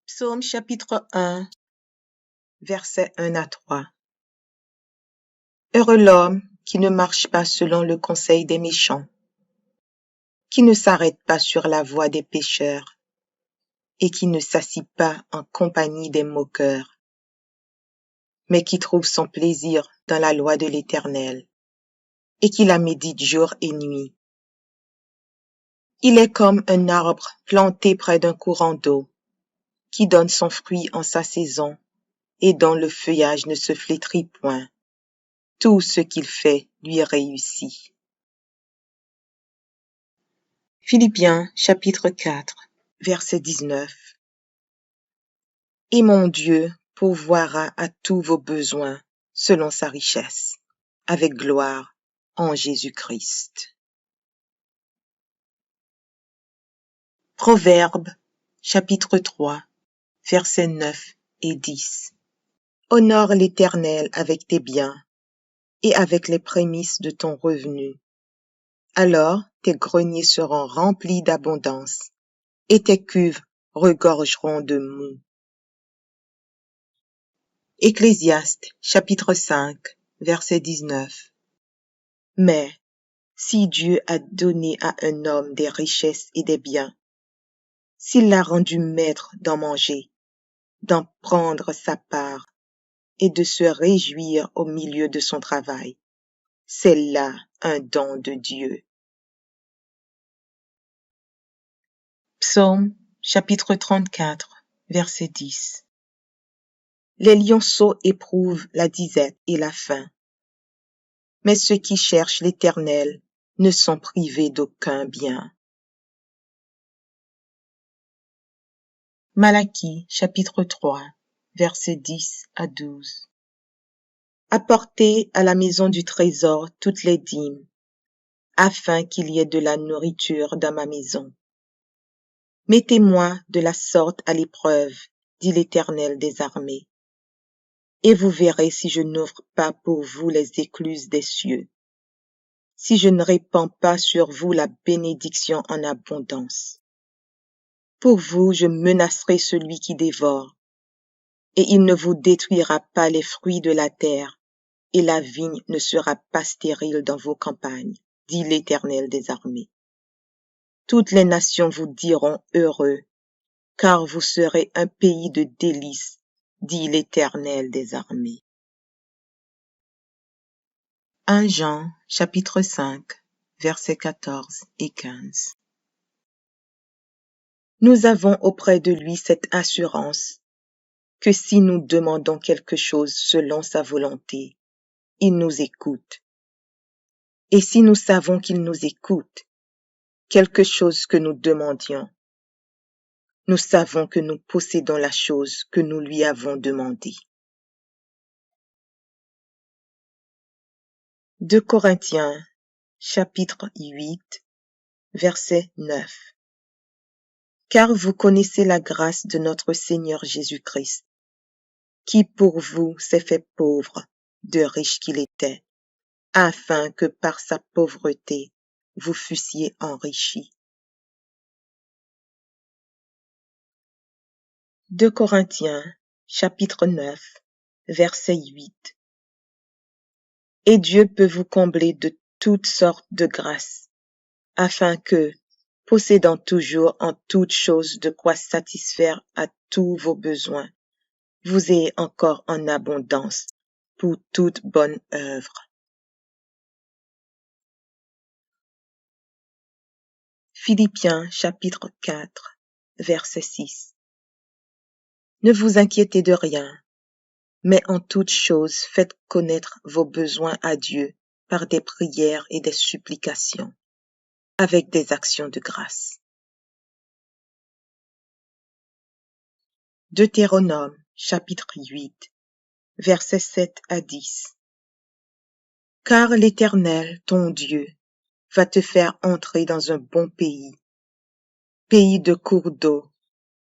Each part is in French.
Psaume chapitre 1, versets 1 à 3. Heureux l'homme qui ne marche pas selon le conseil des méchants, qui ne s'arrête pas sur la voie des pécheurs et qui ne s'assit pas en compagnie des moqueurs, mais qui trouve son plaisir dans la loi de l'Éternel et qui la médite jour et nuit. Il est comme un arbre planté près d'un courant d'eau, qui donne son fruit en sa saison et dont le feuillage ne se flétrit point. Tout ce qu'il fait lui réussit. Philippiens chapitre 4, verset 19. Et mon Dieu pourvoira à tous vos besoins selon sa richesse, avec gloire en Jésus-Christ. Proverbes chapitre 3, versets 9 et 10. Honore l'Éternel avec tes biens et avec les prémices de ton revenu. Alors tes greniers seront remplis d'abondance et tes cuves regorgeront de moût. Ecclésiaste chapitre 5, verset 19. Mais si Dieu a donné à un homme des richesses et des biens, s'il l'a rendu maître d'en manger, d'en prendre sa part et de se réjouir au milieu de son travail, c'est là un don de Dieu. Psaume chapitre 34, verset 10. Les lionceaux éprouvent la disette et la faim, mais ceux qui cherchent l'Éternel ne sont privés d'aucun bien. Malachie chapitre 3, versets 10 à 12. Apportez à la maison du trésor toutes les dîmes, afin qu'il y ait de la nourriture dans ma maison. Mettez-moi de la sorte à l'épreuve, dit l'Éternel des armées, et vous verrez si je n'ouvre pas pour vous les écluses des cieux, si je ne répands pas sur vous la bénédiction en abondance. Pour vous, je menacerai celui qui dévore, et il ne vous détruira pas les fruits de la terre, et la vigne ne sera pas stérile dans vos campagnes, dit l'Éternel des armées. Toutes les nations vous diront heureux, car vous serez un pays de délices, dit l'Éternel des armées. 1 Jean, chapitre 5, versets 14 et 15. Nous avons auprès de lui cette assurance que si nous demandons quelque chose selon sa volonté, il nous écoute. Et si nous savons qu'il nous écoute, quelque chose que nous demandions, nous savons que nous possédons la chose que nous lui avons demandée. 2 Corinthiens, chapitre 8, verset 9. Car vous connaissez la grâce de notre Seigneur Jésus-Christ, qui pour vous s'est fait pauvre, de riche qu'il était, afin que par sa pauvreté vous fussiez enrichis. 2 Corinthiens, chapitre 9, verset 8. Et Dieu peut vous combler de toutes sortes de grâces, afin que, possédant toujours en toutes choses de quoi satisfaire à tous vos besoins, vous ayez encore en abondance pour toute bonne œuvre. Philippiens chapitre 4, verset 6. Ne vous inquiétez de rien, mais en toutes choses faites connaître vos besoins à Dieu par des prières et des supplications, avec des actions de grâce. Deutéronome chapitre 8, versets 7 à 10. Car l'Éternel, ton Dieu, va te faire entrer dans un bon pays, pays de cours d'eau,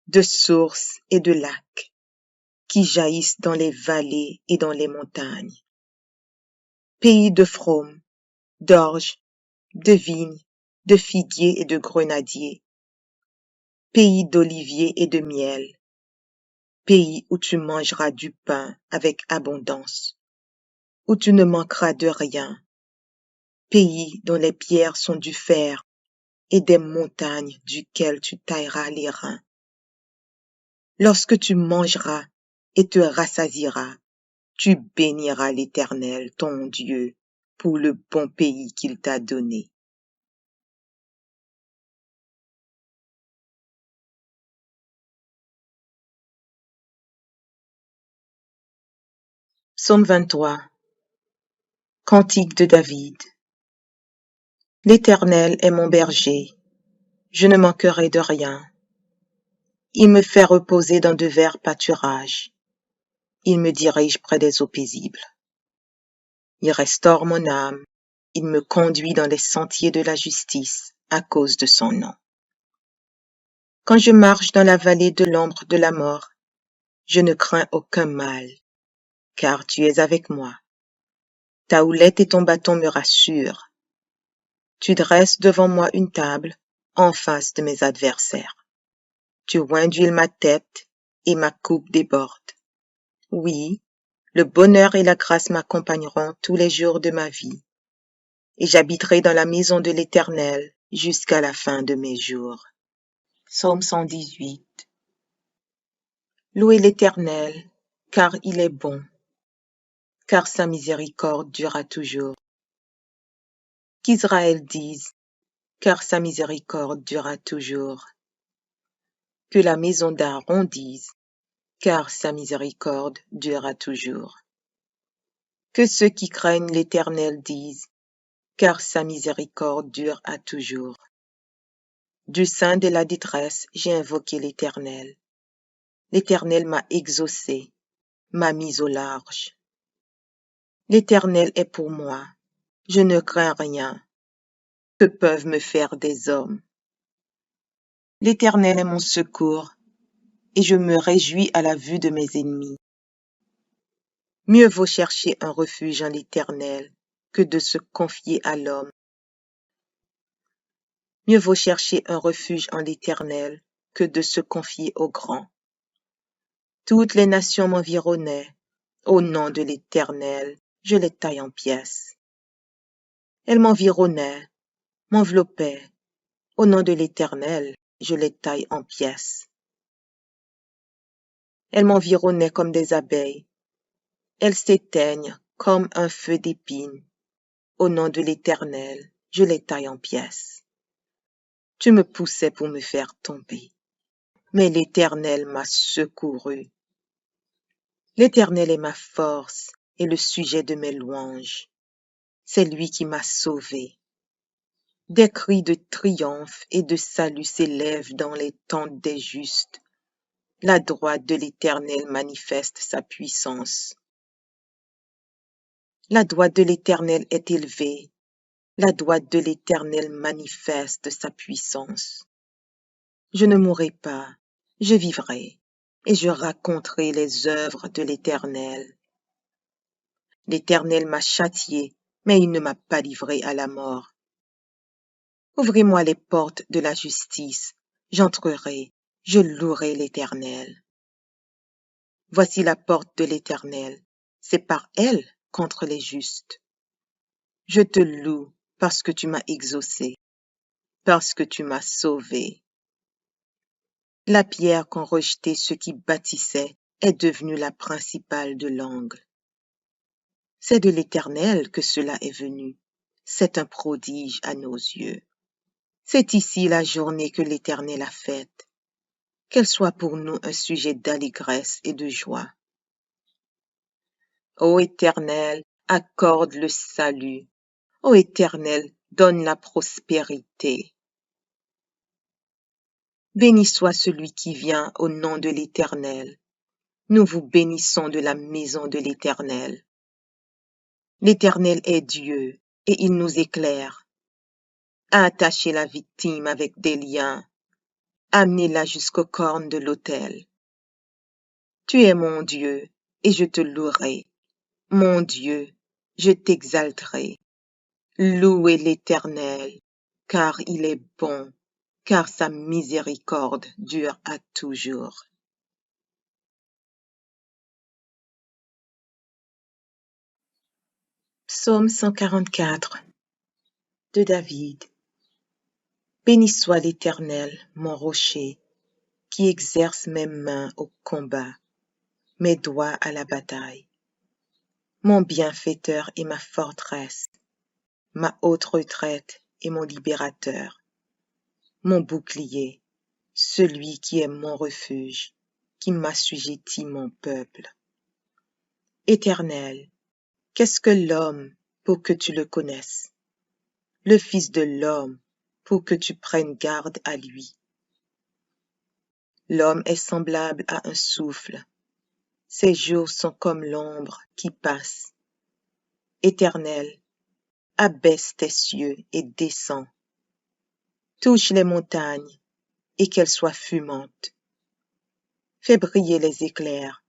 de sources et de lacs, qui jaillissent dans les vallées et dans les montagnes, pays de fraumes, d'orges, de vignes, de figuiers et de grenadiers, pays d'oliviers et de miel, pays où tu mangeras du pain avec abondance, où tu ne manqueras de rien, pays dont les pierres sont du fer et des montagnes duquel tu tailleras les reins. Lorsque tu mangeras et te rassasieras, tu béniras l'Éternel, ton Dieu, pour le bon pays qu'il t'a donné. Psaume 23. Cantique de David. L'Éternel est mon berger, je ne manquerai de rien. Il me fait reposer dans de verts pâturages. Il me dirige près des eaux paisibles. Il restaure mon âme. Il me conduit dans les sentiers de la justice à cause de son nom. Quand je marche dans la vallée de l'ombre de la mort, je ne crains aucun mal, car tu es avec moi. Ta houlette et ton bâton me rassurent. Tu dresses devant moi une table en face de mes adversaires. Tu oins d'huile ma tête et ma coupe déborde. Oui, le bonheur et la grâce m'accompagneront tous les jours de ma vie, et j'habiterai dans la maison de l'Éternel jusqu'à la fin de mes jours. Psaume 118. Louez l'Éternel, car il est bon, car sa miséricorde durera toujours. Qu'Israël dise, car sa miséricorde durera toujours. Que la maison d'Aaron dise, car sa miséricorde durera toujours. Que ceux qui craignent l'Éternel disent, car sa miséricorde dure à toujours. Du sein de la détresse, j'ai invoqué l'Éternel. L'Éternel m'a exaucé, m'a mis au large. L'Éternel est pour moi, je ne crains rien. Que peuvent me faire des hommes? L'Éternel est mon secours, et je me réjouis à la vue de mes ennemis. Mieux vaut chercher un refuge en l'Éternel que de se confier à l'homme. Mieux vaut chercher un refuge en l'Éternel que de se confier au grand. Toutes les nations m'environnaient. Au nom de l'Éternel, je les taille en pièces. Elles m'environnaient, m'enveloppaient. Au nom de l'Éternel, je les taille en pièces. Elles m'environnaient comme des abeilles. Elles s'éteignent comme un feu d'épines. Au nom de l'Éternel, je les taille en pièces. Tu me poussais pour me faire tomber, mais l'Éternel m'a secouru. L'Éternel est ma force et le sujet de mes louanges. C'est lui qui m'a sauvé. Des cris de triomphe et de salut s'élèvent dans les tentes des justes. La droite de l'Éternel manifeste sa puissance. La droite de l'Éternel est élevée. La droite de l'Éternel manifeste sa puissance. Je ne mourrai pas, je vivrai, et je raconterai les œuvres de l'Éternel. L'Éternel m'a châtié, mais il ne m'a pas livré à la mort. Ouvrez-moi les portes de la justice, j'entrerai, je louerai l'Éternel. Voici la porte de l'Éternel, c'est par elle contre les justes. Je te loue parce que tu m'as exaucé, parce que tu m'as sauvé. La pierre qu'ont rejetée ceux qui bâtissaient est devenue la principale de l'angle. C'est de l'Éternel que cela est venu, c'est un prodige à nos yeux. C'est ici la journée que l'Éternel a faite. Qu'elle soit pour nous un sujet d'allégresse et de joie. Ô Éternel, accorde le salut. Ô Éternel, donne la prospérité. Béni soit celui qui vient au nom de l'Éternel. Nous vous bénissons de la maison de l'Éternel. L'Éternel est Dieu, et il nous éclaire. Attachez la victime avec des liens. Amenez-la jusqu'aux cornes de l'autel. Tu es mon Dieu, et je te louerai. Mon Dieu, je t'exalterai. Louez l'Éternel, car il est bon, car sa miséricorde dure à toujours. Psaume 144 de David. Béni soit l'Éternel, mon rocher, qui exerce mes mains au combat, mes doigts à la bataille. Mon bienfaiteur et ma forteresse, ma haute retraite et mon libérateur, mon bouclier, celui qui est mon refuge, qui m'assujettit mon peuple. Éternel, qu'est-ce que l'homme pour que tu le connaisses? Le Fils de l'homme pour que tu prennes garde à lui. L'homme est semblable à un souffle. Ses jours sont comme l'ombre qui passe. Éternel, abaisse tes cieux et descends. Touche les montagnes et qu'elles soient fumantes. Fais briller les éclairs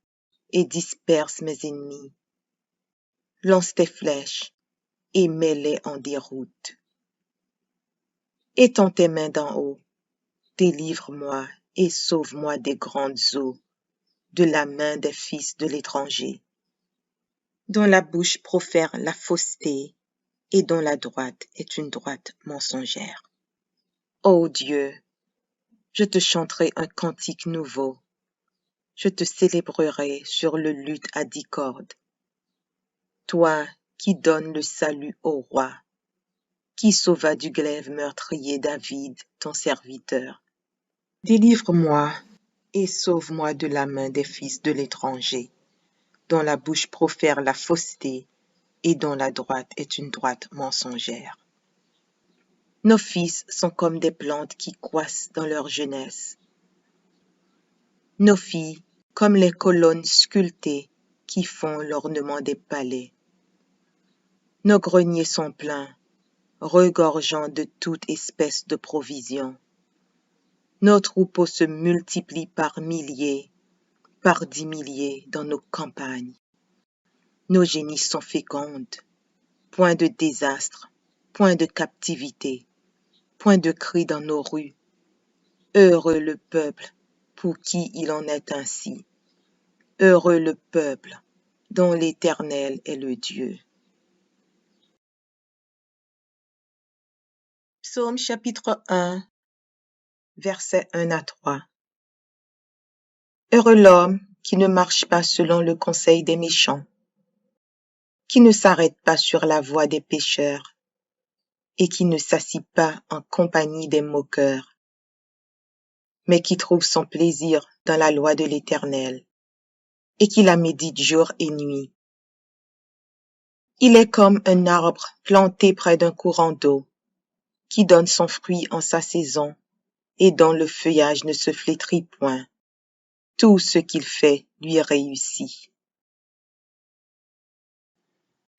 et disperse mes ennemis. Lance tes flèches et mets-les en déroute. Étends tes mains d'en haut, délivre-moi et sauve-moi des grandes eaux, de la main des fils de l'étranger, dont la bouche profère la fausseté et dont la droite est une droite mensongère. Ô Dieu, je te chanterai un cantique nouveau, je te célébrerai sur le luth à 10 cordes. Toi qui donnes le salut au roi, qui sauva du glaive meurtrier David, ton serviteur. Délivre-moi et sauve-moi de la main des fils de l'étranger, dont la bouche profère la fausseté et dont la droite est une droite mensongère. Nos fils sont comme des plantes qui croissent dans leur jeunesse. Nos filles comme les colonnes sculptées qui font l'ornement des palais. Nos greniers sont pleins, regorgeant de toute espèce de provisions. Nos troupeaux se multiplient par milliers, par 10 milliers dans nos campagnes. Nos génisses sont fécondes, point de désastre, point de captivité, point de cri dans nos rues. Heureux le peuple pour qui il en est ainsi. Heureux le peuple dont l'Éternel est le Dieu. Psaume chapitre 1, versets 1 à 3. Heureux l'homme qui ne marche pas selon le conseil des méchants, qui ne s'arrête pas sur la voie des pécheurs, et qui ne s'assit pas en compagnie des moqueurs, mais qui trouve son plaisir dans la loi de l'Éternel, et qui la médite jour et nuit. Il est comme un arbre planté près d'un courant d'eau, qui donne son fruit en sa saison, et dont le feuillage ne se flétrit point. Tout ce qu'il fait lui réussit.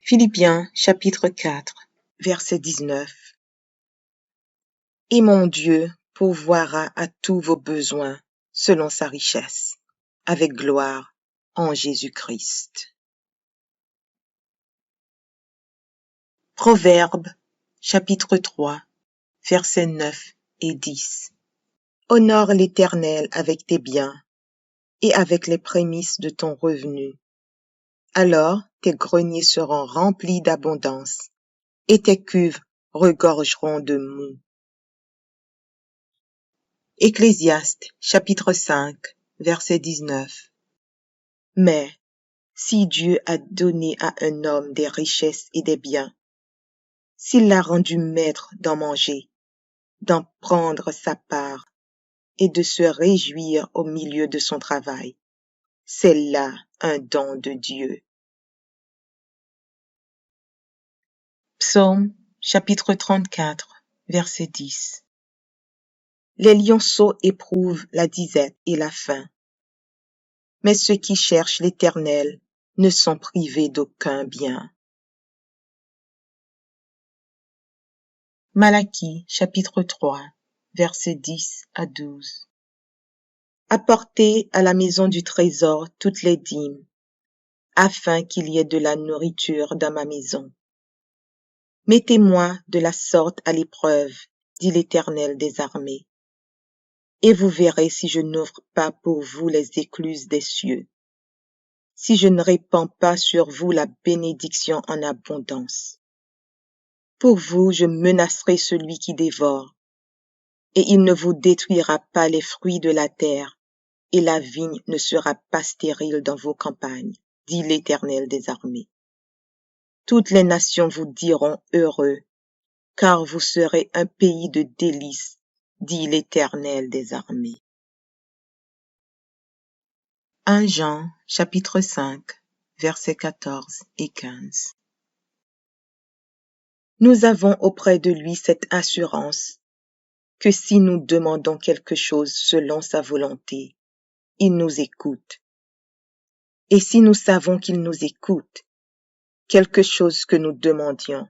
Philippiens chapitre 4, verset 19. Et mon Dieu pourvoira à tous vos besoins selon sa richesse, avec gloire en Jésus-Christ. Proverbes chapitre 3, versets 9 et 10. Honore l'Éternel avec tes biens et avec les prémices de ton revenu. Alors tes greniers seront remplis d'abondance et tes cuves regorgeront de moût. Ecclésiaste chapitre 5, verset 19. Mais si Dieu a donné à un homme des richesses et des biens, s'il l'a rendu maître d'en manger, d'en prendre sa part et de se réjouir au milieu de son travail, c'est là un don de Dieu. Psaume chapitre 34, verset 10. Les lionceaux éprouvent la disette et la faim, mais ceux qui cherchent l'Éternel ne sont privés d'aucun bien. Malachie chapitre 3, versets 10 à 12. Apportez à la maison du trésor toutes les dîmes, afin qu'il y ait de la nourriture dans ma maison. Mettez-moi de la sorte à l'épreuve, dit l'Éternel des armées, et vous verrez si je n'ouvre pas pour vous les écluses des cieux, si je ne répands pas sur vous la bénédiction en abondance. Pour vous, je menacerai celui qui dévore, et il ne vous détruira pas les fruits de la terre, et la vigne ne sera pas stérile dans vos campagnes, dit l'Éternel des armées. Toutes les nations vous diront heureux, car vous serez un pays de délices, dit l'Éternel des armées. 1 Jean, chapitre 5, versets 14 et 15. Nous avons auprès de lui cette assurance que si nous demandons quelque chose selon sa volonté, il nous écoute. Et si nous savons qu'il nous écoute, quelque chose que nous demandions,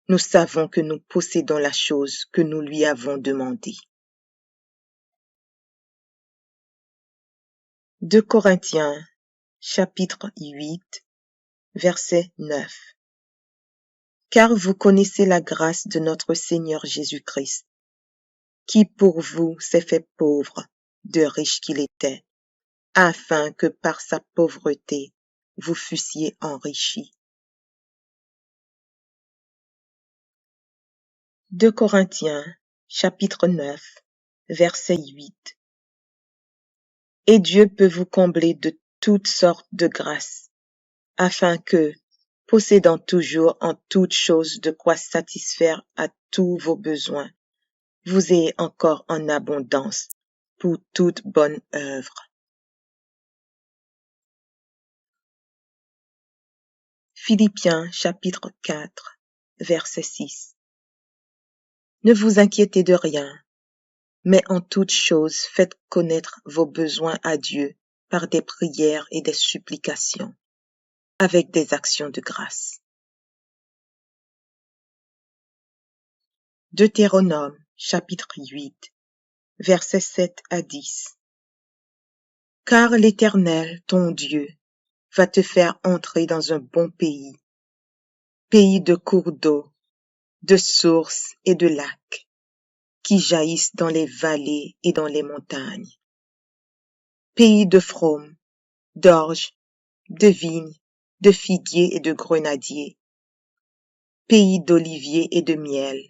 nous savons que nous possédons la chose que nous lui avons demandée. 2 Corinthiens, chapitre 8, verset 9. Car vous connaissez la grâce de notre Seigneur Jésus-Christ, qui pour vous s'est fait pauvre, de riche qu'il était, afin que par sa pauvreté vous fussiez enrichis. 2 Corinthiens, chapitre 9, verset 8. Et Dieu peut vous combler de toutes sortes de grâces, afin que, possédant toujours en toutes choses de quoi satisfaire à tous vos besoins, vous ayez encore en abondance pour toute bonne œuvre. Philippiens chapitre 4, verset 6. Ne vous inquiétez de rien, mais en toutes choses faites connaître vos besoins à Dieu par des prières et des supplications, avec des actions de grâce. Deutéronome chapitre 8, versets 7 à 10. Car l'Éternel, ton Dieu, va te faire entrer dans un bon pays, pays de cours d'eau, de sources et de lacs, qui jaillissent dans les vallées et dans les montagnes, pays de fraumes, d'orges, de vignes, de figuiers et de grenadiers, pays d'oliviers et de miel,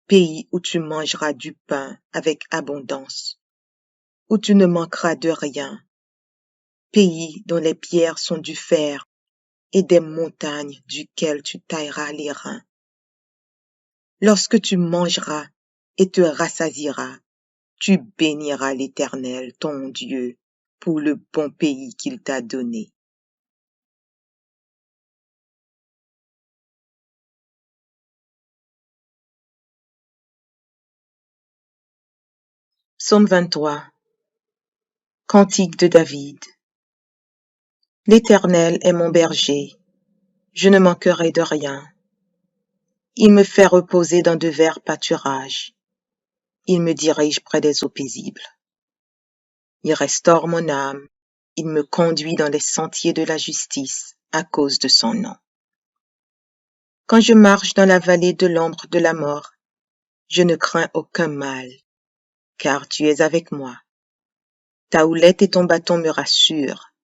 pays où tu mangeras du pain avec abondance, où tu ne manqueras de rien, pays dont les pierres sont du fer et des montagnes duquel tu tailleras les reins. Lorsque tu mangeras et te rassasieras, tu béniras l'Éternel, ton Dieu, pour le bon pays qu'il t'a donné. Psaume 23. Cantique de David. L'Éternel est mon berger, je ne manquerai de rien. Il me fait reposer dans de verts pâturages. Il me dirige près des eaux paisibles. Il restaure mon âme. Il me conduit dans les sentiers de la justice à cause de son nom. Quand je marche dans la vallée de l'ombre de la mort, je ne crains aucun mal, car tu es avec moi. Ta houlette et ton bâton me rassurent.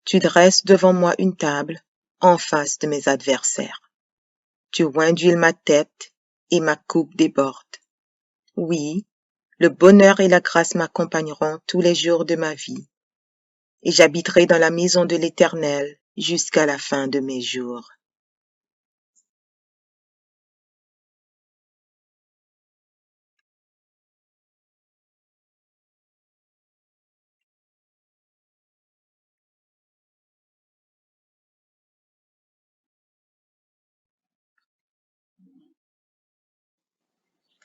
Tu dresses devant moi une table en face de mes adversaires. Tu oins d'huile ma tête et ma coupe déborde. Oui, le bonheur et la grâce m'accompagneront tous les jours de ma vie, et j'habiterai dans la maison de l'Éternel jusqu'à la fin de mes jours.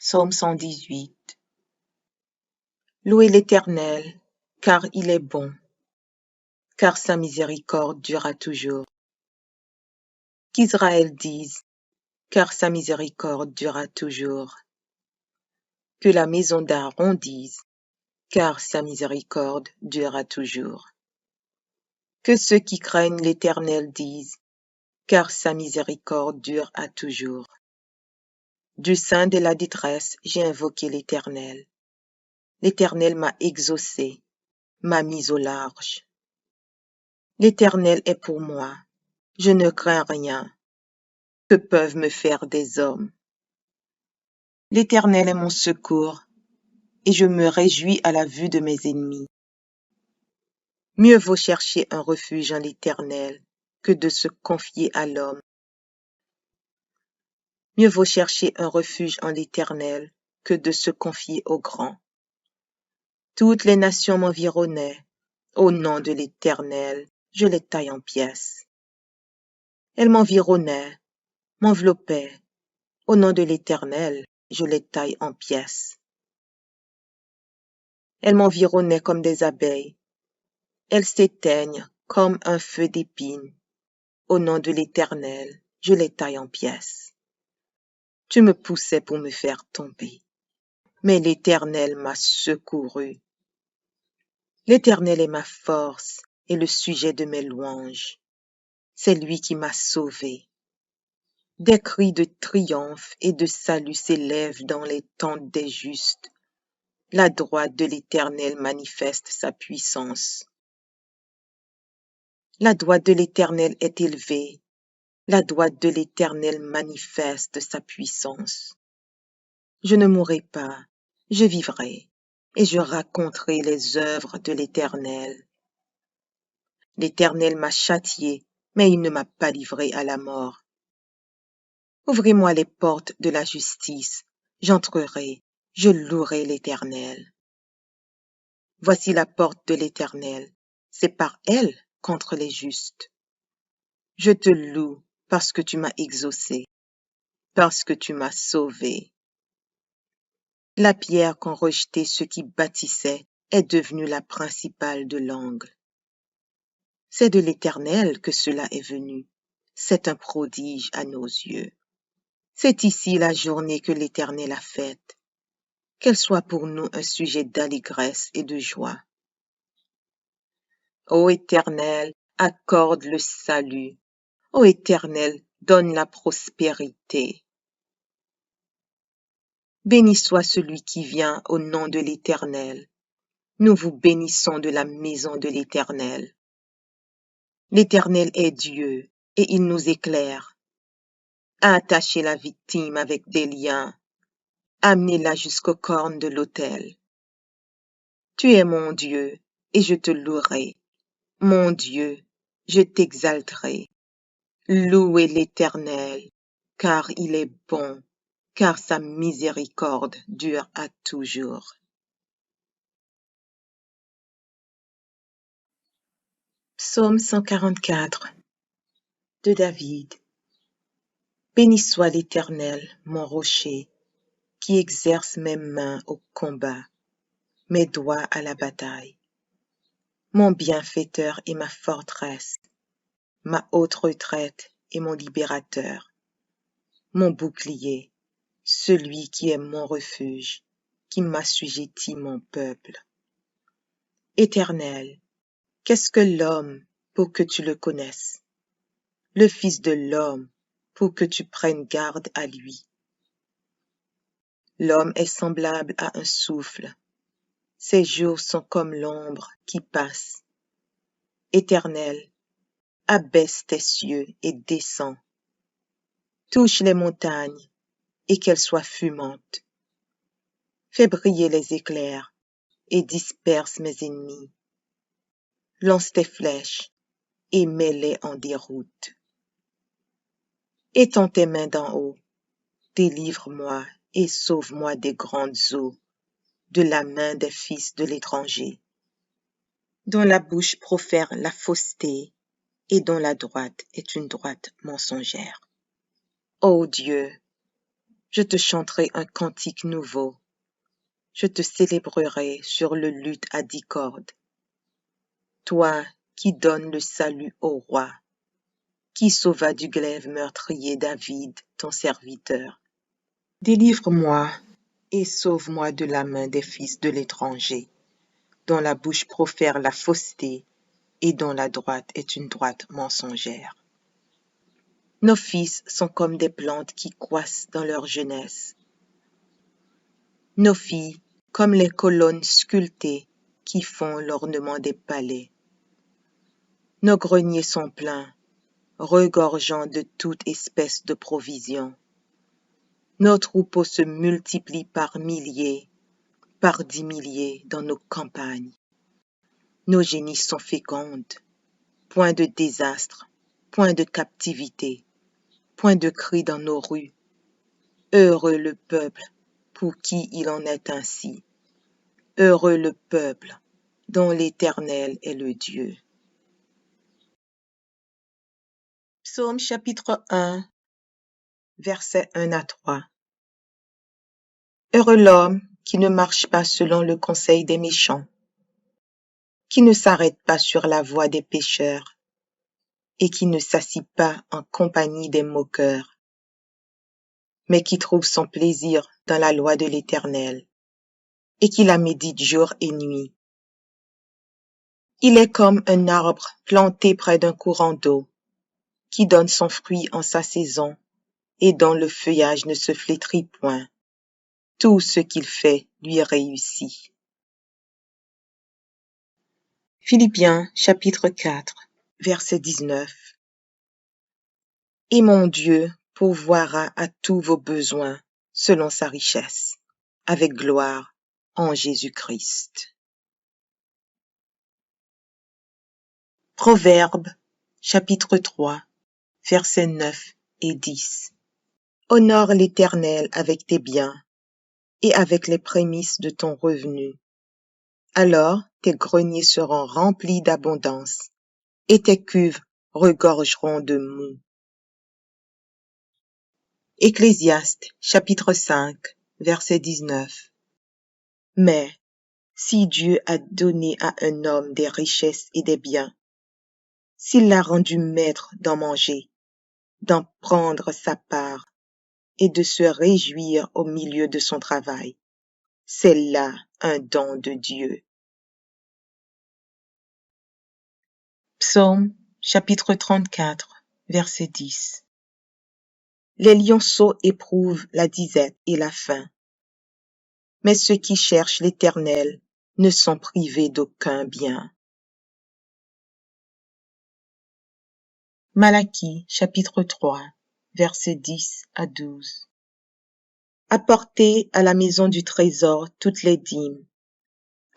Psaume 118. Louez l'Éternel, car il est bon, car sa miséricorde durera toujours. Qu'Israël dise, car sa miséricorde durera toujours. Que la maison d'Aaron dise, car sa miséricorde durera toujours. Que ceux qui craignent l'Éternel disent, car sa miséricorde dure à toujours. Du sein de la détresse, j'ai invoqué l'Éternel. L'Éternel m'a exaucé, m'a mis au large. L'Éternel est pour moi. Je ne crains rien. Que peuvent me faire des hommes? L'Éternel est mon secours, et je me réjouis à la vue de mes ennemis. Mieux vaut chercher un refuge en l'Éternel que de se confier à l'homme. Mieux vaut chercher un refuge en l'Éternel que de se confier au grand. Toutes les nations m'environnaient. Au nom de l'Éternel, je les taille en pièces. Elles m'environnaient, m'enveloppaient. Au nom de l'Éternel, je les taille en pièces. Elles m'environnaient comme des abeilles. Elles s'éteignent comme un feu d'épines. Au nom de l'Éternel, je les taille en pièces. Tu me poussais pour me faire tomber, mais l'Éternel m'a secouru. L'Éternel est ma force et le sujet de mes louanges. C'est lui qui m'a sauvé. Des cris de triomphe et de salut s'élèvent dans les tentes des justes. La droite de l'Éternel manifeste sa puissance. La droite de l'Éternel est élevée. La droite de l'Éternel manifeste sa puissance. Je ne mourrai pas, je vivrai, et je raconterai les œuvres de l'Éternel. L'Éternel m'a châtié, mais il ne m'a pas livré à la mort. Ouvrez-moi les portes de la justice, j'entrerai, je louerai l'Éternel. Voici la porte de l'Éternel, c'est par elle contre les justes. Je te loue parce que tu m'as exaucé, parce que tu m'as sauvé. La pierre qu'ont rejetée ceux qui bâtissaient est devenue la principale de l'angle. C'est de l'Éternel que cela est venu. C'est un prodige à nos yeux. C'est ici la journée que l'Éternel a faite. Qu'elle soit pour nous un sujet d'allégresse et de joie. Ô Éternel, accorde le salut. Ô Éternel, donne la prospérité. Béni soit celui qui vient au nom de l'Éternel. Nous vous bénissons de la maison de l'Éternel. L'Éternel est Dieu, et il nous éclaire. Attachez la victime avec des liens. Amenez-la jusqu'aux cornes de l'autel. Tu es mon Dieu, et je te louerai. Mon Dieu, je t'exalterai. Louez l'Éternel, car il est bon, car sa miséricorde dure à toujours. Psaume 144 de David. Béni soit l'Éternel, mon rocher, qui exerce mes mains au combat, mes doigts à la bataille. Mon bienfaiteur et ma forteresse, ma haute retraite et mon libérateur, mon bouclier, celui qui est mon refuge, qui m'assujettit mon peuple. Éternel, qu'est-ce que l'homme pour que tu le connaisses? Le Fils de l'homme pour que tu prennes garde à lui. L'homme est semblable à un souffle. Ses jours sont comme l'ombre qui passe. Éternel, abaisse tes cieux et descends. Touche les montagnes et qu'elles soient fumantes. Fais briller les éclairs et disperse mes ennemis. Lance tes flèches et mets-les en déroute. Étends tes mains d'en haut, délivre-moi et sauve-moi des grandes eaux, de la main des fils de l'étranger, dont la bouche profère la fausseté et dont la droite est une droite mensongère. Ô Dieu, je te chanterai un cantique nouveau, je te célébrerai sur le luth à 10 cordes. Toi qui donnes le salut au roi, qui sauva du glaive meurtrier David, ton serviteur. Délivre-moi et sauve-moi de la main des fils de l'étranger, dont la bouche profère la fausseté et dont la droite est une droite mensongère. Nos fils sont comme des plantes qui croissent dans leur jeunesse. Nos filles comme les colonnes sculptées qui font l'ornement des palais. Nos greniers sont pleins, regorgeant de toute espèce de provisions. Nos troupeaux se multiplient par milliers, par 10 milliers dans nos campagnes. Nos génisses sont fécondes, point de désastre, point de captivité, point de cri dans nos rues. Heureux le peuple pour qui il en est ainsi. Heureux le peuple dont l'Éternel est le Dieu. Psaume chapitre 1, versets 1 à 3. Heureux l'homme qui ne marche pas selon le conseil des méchants, qui ne s'arrête pas sur la voie des pécheurs, et qui ne s'assit pas en compagnie des moqueurs, mais qui trouve son plaisir dans la loi de l'Éternel, et qui la médite jour et nuit. Il est comme un arbre planté près d'un courant d'eau, qui donne son fruit en sa saison, et dont le feuillage ne se flétrit point. Tout ce qu'il fait lui réussit. Philippiens chapitre 4, verset 19. Et mon Dieu pourvoira à tous vos besoins selon sa richesse, avec gloire en Jésus-Christ. Proverbes chapitre 3, versets 9 et 10. Honore l'Éternel avec tes biens et avec les prémices de ton revenu. Alors tes greniers seront remplis d'abondance et tes cuves regorgeront de moût. Ecclésiaste chapitre 5, verset 19. Mais si Dieu a donné à un homme des richesses et des biens, s'il l'a rendu maître d'en manger, d'en prendre sa part et de se réjouir au milieu de son travail, c'est là un don de Dieu. Psaume chapitre 34, verset 10. Les lionceaux éprouvent la disette et la faim, mais ceux qui cherchent l'Éternel ne sont privés d'aucun bien. Malachie chapitre 3, versets 10 à 12. Apportez à la maison du trésor toutes les dîmes,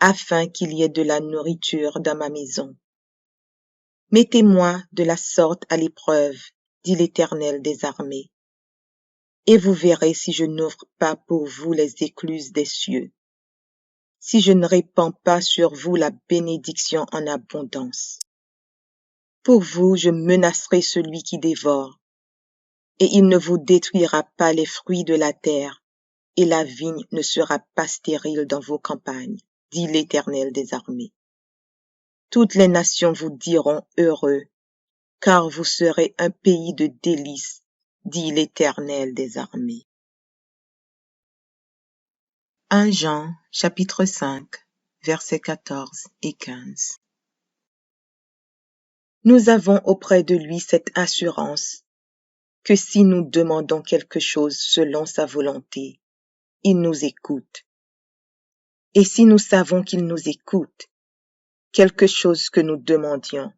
afin qu'il y ait de la nourriture dans ma maison. Mettez-moi de la sorte à l'épreuve, dit l'Éternel des armées, et vous verrez si je n'ouvre pas pour vous les écluses des cieux, si je ne répands pas sur vous la bénédiction en abondance. Pour vous, je menacerai celui qui dévore, et il ne vous détruira pas les fruits de la terre, et la vigne ne sera pas stérile dans vos campagnes, dit l'Éternel des armées. Toutes les nations vous diront heureux, car vous serez un pays de délices, dit l'Éternel des armées. 1 Jean, chapitre 5, versets 14 et 15. Nous avons auprès de lui cette assurance que si nous demandons quelque chose selon sa volonté, il nous écoute. Et si nous savons qu'il nous écoute, quelque chose que nous demandions,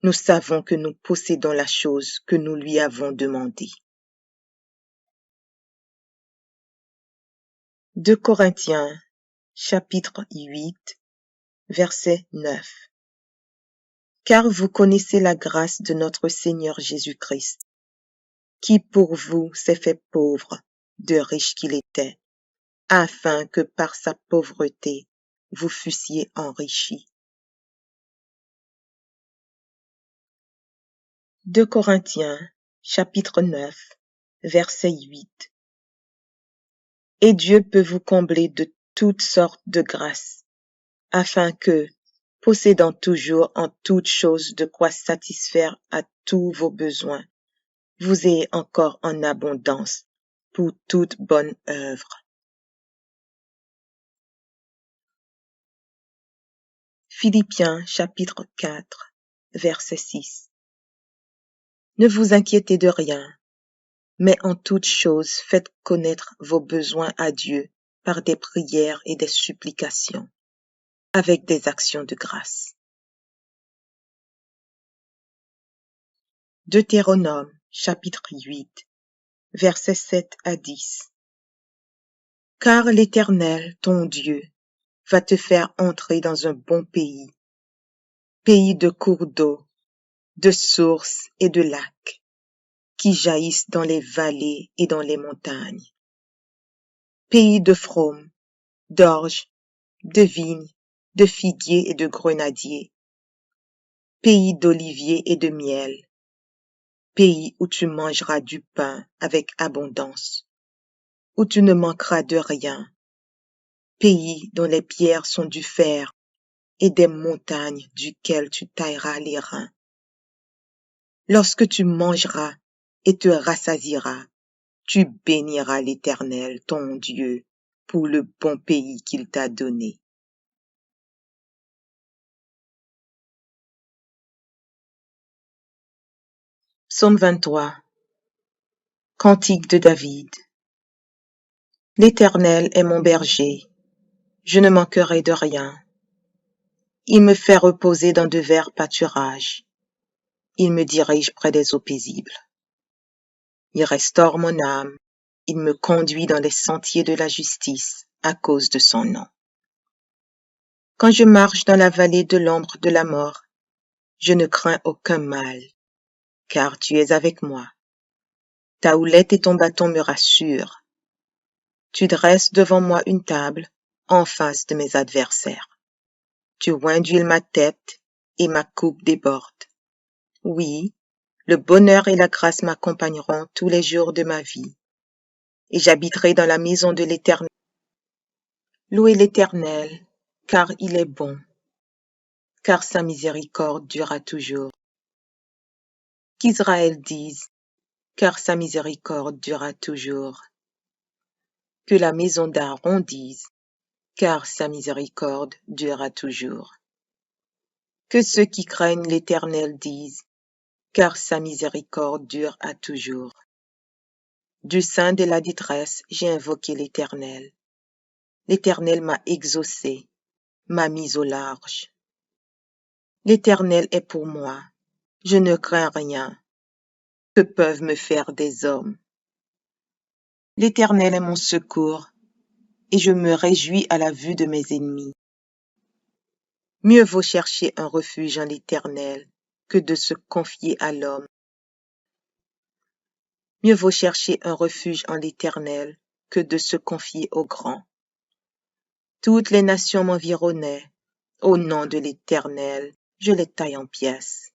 nous savons que nous possédons la chose que nous lui avons demandée. 2 Corinthiens, chapitre 8, verset 9. Car vous connaissez la grâce de notre Seigneur Jésus-Christ, qui pour vous s'est fait pauvre, de riche qu'il était, afin que par sa pauvreté vous fussiez enrichis. 2 Corinthiens, chapitre 9, verset 8. Et Dieu peut vous combler de toutes sortes de grâces, afin que, possédant toujours en toutes choses de quoi satisfaire à tous vos besoins, vous ayez encore en abondance pour toute bonne œuvre. Philippiens chapitre 4, verset 6. Ne vous inquiétez de rien, mais en toutes choses faites connaître vos besoins à Dieu par des prières et des supplications, avec des actions de grâce. Deutéronome, chapitre 8, versets 7 à 10. Car l'Éternel, ton Dieu, va te faire entrer dans un bon pays, pays de cours d'eau, de sources et de lacs, qui jaillissent dans les vallées et dans les montagnes, pays de fraumes, d'orges, de vignes, de figuiers et de grenadiers, pays d'oliviers et de miel, pays où tu mangeras du pain avec abondance, où tu ne manqueras de rien, pays dont les pierres sont du fer et des montagnes duquel tu tailleras les reins. Lorsque tu mangeras et te rassasieras, tu béniras l'Éternel, ton Dieu, pour le bon pays qu'il t'a donné. Psaume 23. Cantique de David. L'Éternel est mon berger, je ne manquerai de rien. Il me fait reposer dans de verts pâturages. Il me dirige près des eaux paisibles. Il restaure mon âme. Il me conduit dans les sentiers de la justice à cause de son nom. Quand je marche dans la vallée de l'ombre de la mort, je ne crains aucun mal, car tu es avec moi. Ta houlette et ton bâton me rassurent. Tu dresses devant moi une table en face de mes adversaires. Tu oins d'huile ma tête et ma coupe déborde. Oui, le bonheur et la grâce m'accompagneront tous les jours de ma vie, et j'habiterai dans la maison de l'Éternel. Louez l'Éternel, car il est bon, car sa miséricorde durera toujours. Qu'Israël dise, car sa miséricorde durera toujours. Que la maison d'Aaron dise, car sa miséricorde durera toujours. Que ceux qui craignent l'Éternel disent, car sa miséricorde dure à toujours. Du sein de la détresse, j'ai invoqué l'Éternel. L'Éternel m'a exaucé, m'a mis au large. L'Éternel est pour moi, je ne crains rien. Que peuvent me faire des hommes? L'Éternel est mon secours, et je me réjouis à la vue de mes ennemis. Mieux vaut chercher un refuge en l'Éternel que de se confier à l'homme. Mieux vaut chercher un refuge en l'Éternel que de se confier au grand. Toutes les nations m'environnaient. Au nom de l'Éternel, je les taille en pièces.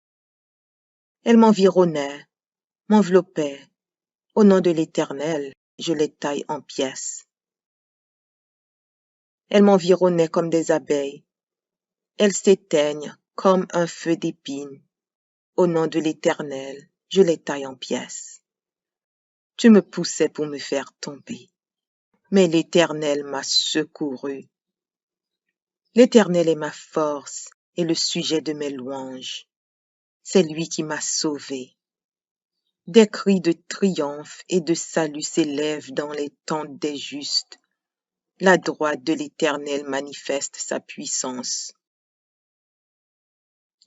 Elles m'environnaient, m'enveloppaient. Au nom de l'Éternel, je les taille en pièces. Elles m'environnaient comme des abeilles. Elles s'éteignent comme un feu d'épines. Au nom de l'Éternel, je les taille en pièces. Tu me poussais pour me faire tomber, mais l'Éternel m'a secouru. L'Éternel est ma force et le sujet de mes louanges. C'est lui qui m'a sauvé. Des cris de triomphe et de salut s'élèvent dans les tentes des justes. La droite de l'Éternel manifeste sa puissance.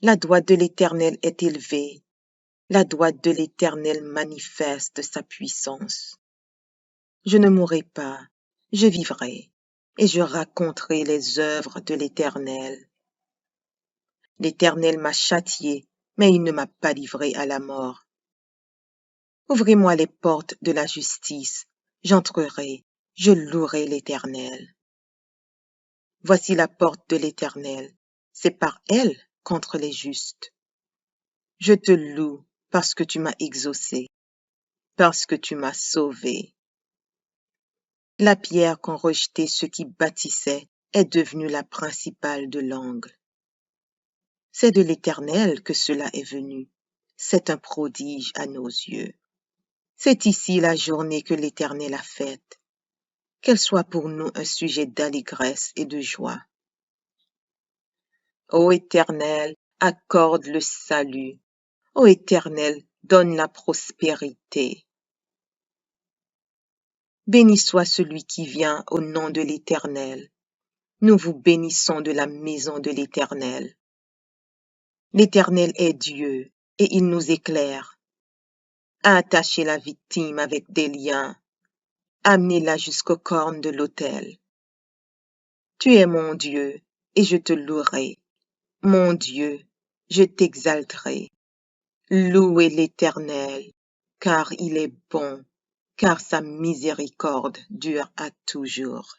La droite de l'Éternel est élevée. La droite de l'Éternel manifeste sa puissance. Je ne mourrai pas, je vivrai, et je raconterai les œuvres de l'Éternel. L'Éternel m'a châtié, mais il ne m'a pas livré à la mort. Ouvrez-moi les portes de la justice, j'entrerai, je louerai l'Éternel. Voici la porte de l'Éternel, c'est par elle contre les justes. Je te loue parce que tu m'as exaucé, parce que tu m'as sauvé. La pierre qu'ont rejetée ceux qui bâtissaient est devenue la principale de l'angle. C'est de l'Éternel que cela est venu. C'est un prodige à nos yeux. C'est ici la journée que l'Éternel a faite. Qu'elle soit pour nous un sujet d'allégresse et de joie. Ô Éternel, accorde le salut. Ô Éternel, donne la prospérité. Béni soit celui qui vient au nom de l'Éternel. Nous vous bénissons de la maison de l'Éternel. L'Éternel est Dieu, et il nous éclaire. Attachez la victime avec des liens, amenez-la jusqu'aux cornes de l'autel. Tu es mon Dieu, et je te louerai. Mon Dieu, je t'exalterai. Louez l'Éternel, car il est bon, car sa miséricorde dure à toujours.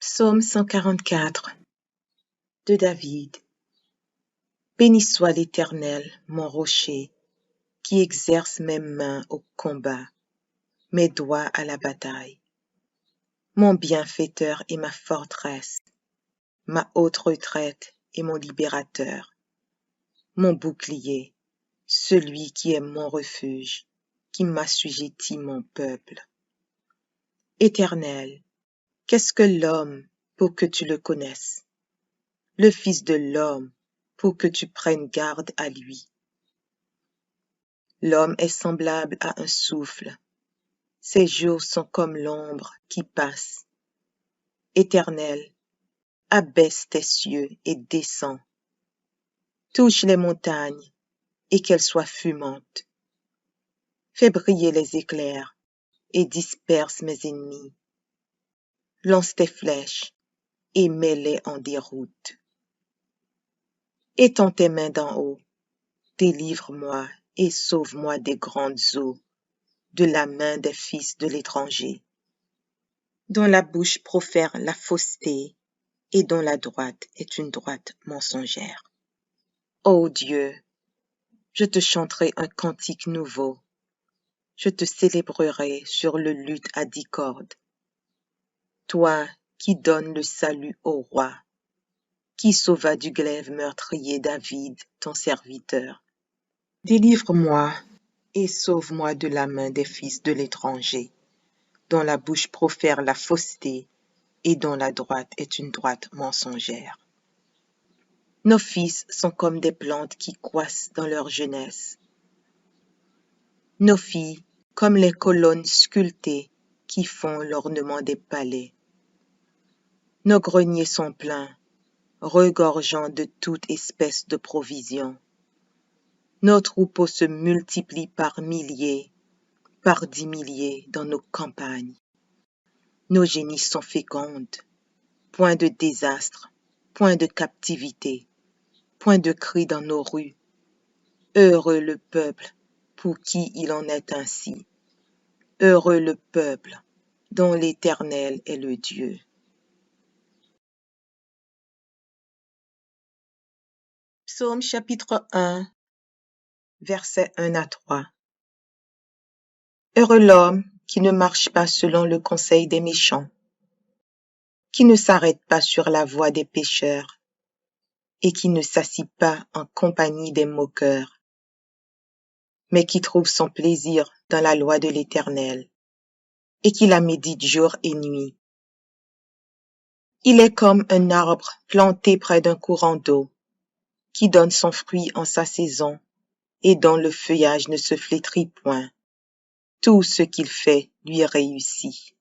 Psaume 144 de David. Béni soit l'Éternel, mon rocher, qui exerce mes mains au combat, mes doigts à la bataille. Mon bienfaiteur et ma forteresse, ma haute retraite et mon libérateur, mon bouclier, celui qui est mon refuge, qui m'assujettit mon peuple. Éternel, qu'est-ce que l'homme pour que tu le connaisses? Le Fils de l'homme pour que tu prennes garde à lui. L'homme est semblable à un souffle. Ses jours sont comme l'ombre qui passe. Éternel, abaisse tes cieux et descends. Touche les montagnes et qu'elles soient fumantes. Fais briller les éclairs et disperse mes ennemis. Lance tes flèches et mets-les en déroute. Étends tes mains d'en haut, délivre-moi et sauve-moi des grandes eaux, de la main des fils de l'étranger, dont la bouche profère la fausseté et dont la droite est une droite mensongère. Ô Dieu, je te chanterai un cantique nouveau, je te célébrerai sur le luth à 10 cordes. Toi qui donnes le salut au roi, qui sauva du glaive meurtrier David, ton serviteur. Délivre-moi et sauve-moi de la main des fils de l'étranger, dont la bouche profère la fausseté et dont la droite est une droite mensongère. Nos fils sont comme des plantes qui croissent dans leur jeunesse. Nos filles comme les colonnes sculptées qui font l'ornement des palais. Nos greniers sont pleins, regorgeant de toute espèce de provisions. Nos troupeaux se multiplient par milliers, par 10 milliers dans nos campagnes. Nos génisses sont fécondes, point de désastre, point de captivité, point de cris dans nos rues. Heureux le peuple pour qui il en est ainsi. Heureux le peuple dont l'Éternel est le Dieu. Psaume chapitre 1, versets 1 à 3. Heureux l'homme qui ne marche pas selon le conseil des méchants, qui ne s'arrête pas sur la voie des pécheurs, et qui ne s'assit pas en compagnie des moqueurs, mais qui trouve son plaisir dans la loi de l'Éternel, et qui la médite jour et nuit. Il est comme un arbre planté près d'un courant d'eau, qui donne son fruit en sa saison, et dont le feuillage ne se flétrit point. Tout ce qu'il fait lui réussit.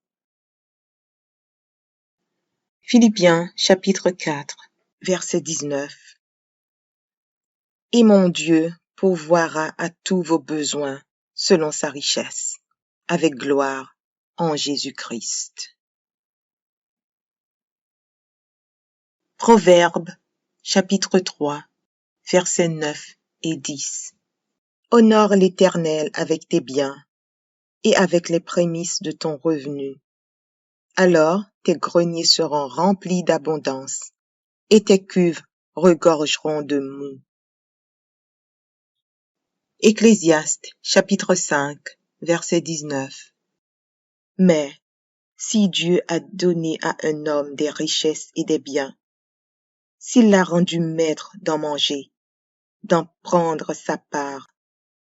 Philippiens chapitre 4, verset 19. Et mon Dieu pourvoira à tous vos besoins selon sa richesse, avec gloire en Jésus-Christ. Proverbes chapitre 3, versets 9 et 10. Honore l'Éternel avec tes biens et avec les prémices de ton revenu. Alors tes greniers seront remplis d'abondance et tes cuves regorgeront de moût. Ecclésiaste chapitre 5, verset 19. Mais si Dieu a donné à un homme des richesses et des biens, s'il l'a rendu maître d'en manger, d'en prendre sa part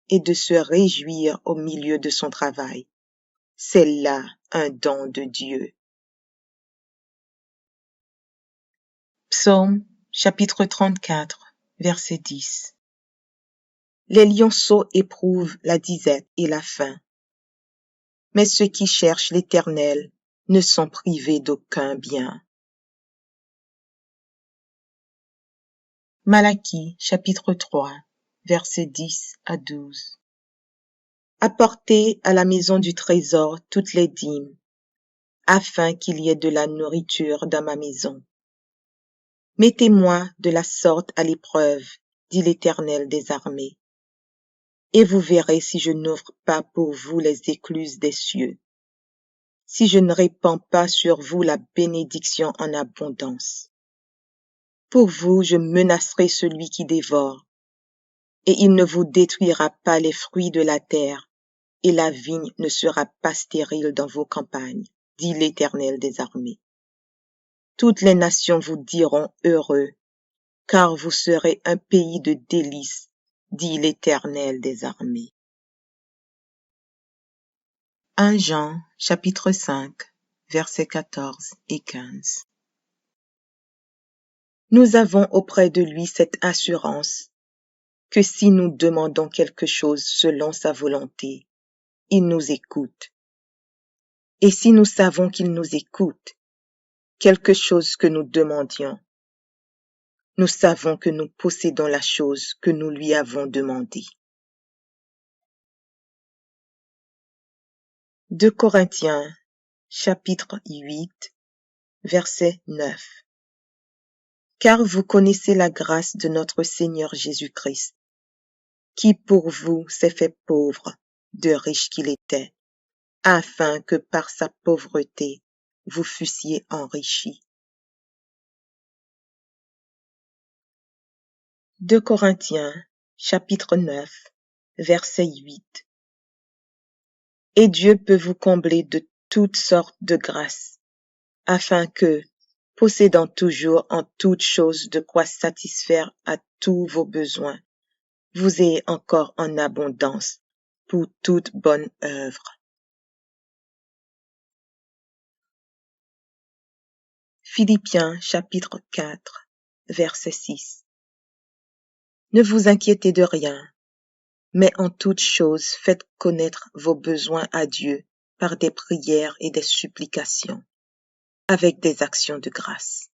et de se réjouir au milieu de son travail, c'est là un don de Dieu. Psaume chapitre 34, verset 10. Les lionceaux éprouvent la disette et la faim, mais ceux qui cherchent l'Éternel ne sont privés d'aucun bien. Malachie chapitre 3, versets 10 à 12. Apportez à la maison du trésor toutes les dîmes, afin qu'il y ait de la nourriture dans ma maison. Mettez-moi de la sorte à l'épreuve, dit l'Éternel des armées, et vous verrez si je n'ouvre pas pour vous les écluses des cieux, si je ne répands pas sur vous la bénédiction en abondance. Pour vous, je menacerai celui qui dévore, et il ne vous détruira pas les fruits de la terre, et la vigne ne sera pas stérile dans vos campagnes, dit l'Éternel des armées. Toutes les nations vous diront heureux, car vous serez un pays de délices, dit l'Éternel des armées. 1 Jean, chapitre 5, versets 14 et 15. Nous avons auprès de lui cette assurance que si nous demandons quelque chose selon sa volonté, il nous écoute. Et si nous savons qu'il nous écoute, quelque chose que nous demandions, nous savons que nous possédons la chose que nous lui avons demandée. 2 Corinthiens, chapitre 8, verset 9. Car vous connaissez la grâce de notre Seigneur Jésus-Christ, qui pour vous s'est fait pauvre, de riche qu'il était, afin que par sa pauvreté vous fussiez enrichis. 2 Corinthiens, chapitre 9, verset 8. Et Dieu peut vous combler de toutes sortes de grâces, afin que, possédant toujours en toutes choses de quoi satisfaire à tous vos besoins, vous ayez encore en abondance pour toute bonne œuvre. Philippiens chapitre 4, verset 6. Ne vous inquiétez de rien, mais en toutes choses faites connaître vos besoins à Dieu par des prières et des supplications, avec des actions de grâce.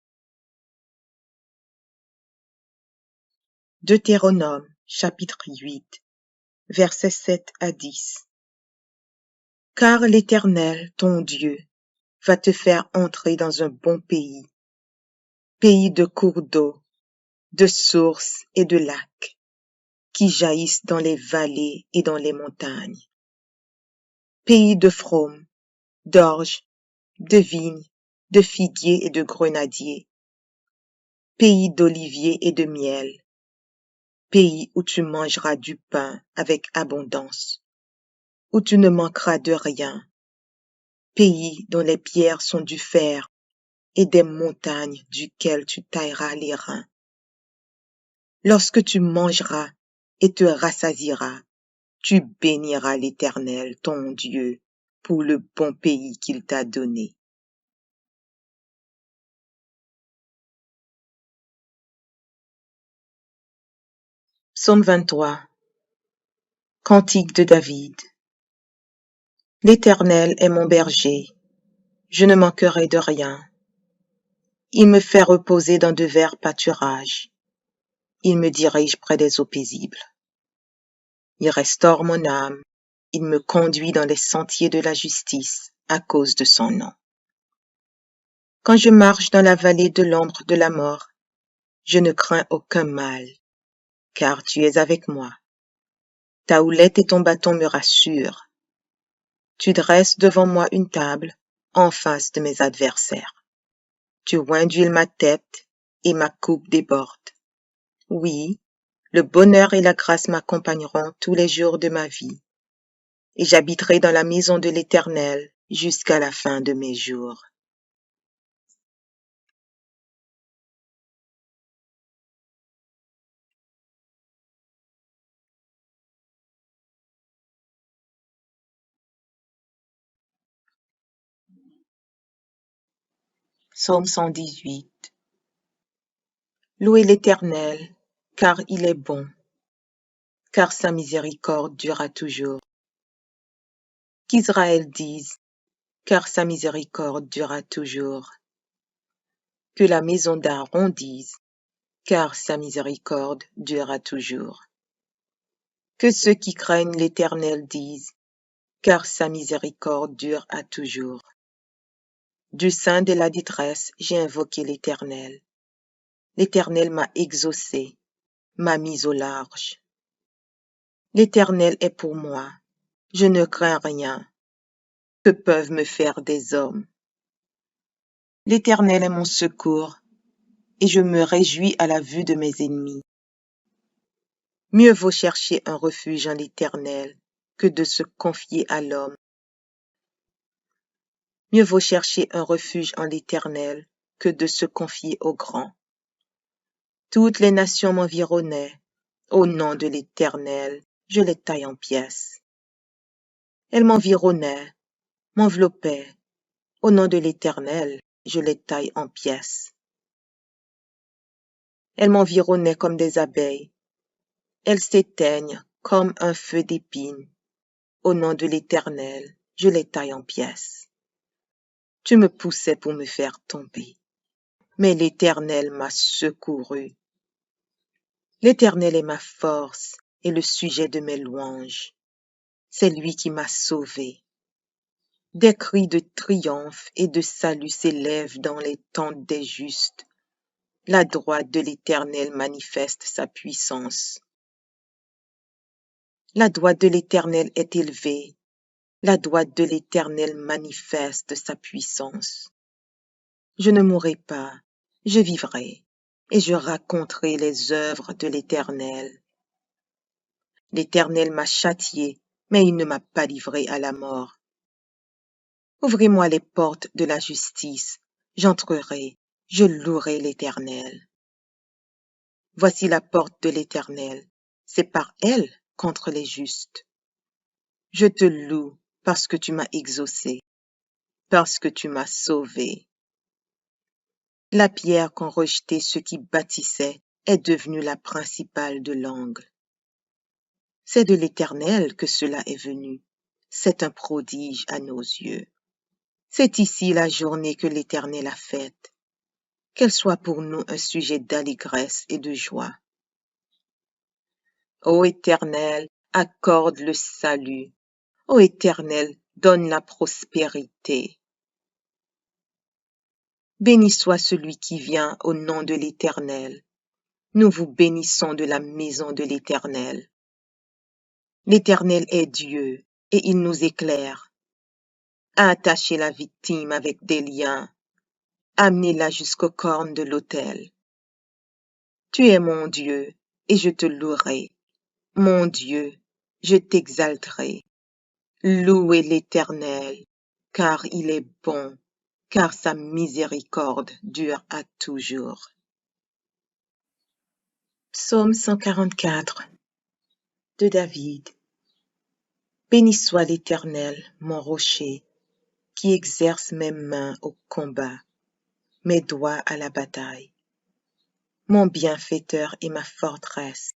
Deutéronome chapitre 8, versets 7 à 10. Car l'Éternel, ton Dieu, va te faire entrer dans un bon pays, pays de cours d'eau, de sources et de lacs, qui jaillissent dans les vallées et dans les montagnes, pays de fraumes, d'orges, de vignes, de figuiers et de grenadiers, pays d'oliviers et de miel, pays où tu mangeras du pain avec abondance, où tu ne manqueras de rien, pays dont les pierres sont du fer et des montagnes duquel tu tailleras les reins. Lorsque tu mangeras et te rassasieras, tu béniras l'Éternel, ton Dieu, pour le bon pays qu'il t'a donné. Psaume 23. Cantique de David. L'Éternel est mon berger, je ne manquerai de rien. Il me fait reposer dans de verts pâturages. Il me dirige près des eaux paisibles. Il restaure mon âme. Il me conduit dans les sentiers de la justice à cause de son nom. Quand je marche dans la vallée de l'ombre de la mort, je ne crains aucun mal, car tu es avec moi. Ta houlette et ton bâton me rassurent. Tu dresses devant moi une table en face de mes adversaires. Tu oins d'huile ma tête et ma coupe déborde. Oui, le bonheur et la grâce m'accompagneront tous les jours de ma vie, et j'habiterai dans la maison de l'Éternel jusqu'à la fin de mes jours. Psaume 118. Louez l'Éternel, car il est bon, car sa miséricorde durera toujours. Qu'Israël dise, car sa miséricorde durera toujours. Que la maison d'Aaron dise, car sa miséricorde durera toujours. Que ceux qui craignent l'Éternel disent, car sa miséricorde dure à toujours. Du sein de la détresse, j'ai invoqué l'Éternel. L'Éternel m'a exaucé, m'a mis au large. L'Éternel est pour moi, je ne crains rien. Que peuvent me faire des hommes? L'Éternel est mon secours, et je me réjouis à la vue de mes ennemis. Mieux vaut chercher un refuge en l'Éternel que de se confier à l'homme. Mieux vaut chercher un refuge en l'Éternel que de se confier au grand. Toutes les nations m'environnaient. Au nom de l'Éternel, je les taille en pièces. Elles m'environnaient, m'enveloppaient. Au nom de l'Éternel, je les taille en pièces. Elles m'environnaient comme des abeilles. Elles s'éteignent comme un feu d'épines. Au nom de l'Éternel, je les taille en pièces. Tu me poussais pour me faire tomber, mais l'Éternel m'a secouru. L'Éternel est ma force et le sujet de mes louanges. C'est lui qui m'a sauvé. Des cris de triomphe et de salut s'élèvent dans les tentes des justes. La droite de l'Éternel manifeste sa puissance. La droite de l'Éternel est élevée. La droite de l'Éternel manifeste sa puissance. Je ne mourrai pas, je vivrai, et je raconterai les œuvres de l'Éternel. L'Éternel m'a châtié, mais il ne m'a pas livré à la mort. Ouvrez-moi les portes de la justice, j'entrerai, je louerai l'Éternel. Voici la porte de l'Éternel, c'est par elle contre les justes. Je te loue parce que tu m'as exaucé, parce que tu m'as sauvé. La pierre qu'ont rejetée ceux qui bâtissaient est devenue la principale de l'angle. C'est de l'Éternel que cela est venu. C'est un prodige à nos yeux. C'est ici la journée que l'Éternel a faite. Qu'elle soit pour nous un sujet d'allégresse et de joie. Ô Éternel, accorde le salut. Ô Éternel, donne la prospérité. Béni soit celui qui vient au nom de l'Éternel. Nous vous bénissons de la maison de l'Éternel. L'Éternel est Dieu, et il nous éclaire. Attachez la victime avec des liens. Amenez-la jusqu'aux cornes de l'autel. Tu es mon Dieu, et je te louerai. Mon Dieu, je t'exalterai. Louez l'Éternel, car il est bon, car sa miséricorde dure à toujours. Psaume 144 de David. Béni soit l'Éternel, mon rocher, qui exerce mes mains au combat, mes doigts à la bataille. Mon bienfaiteur et ma forteresse,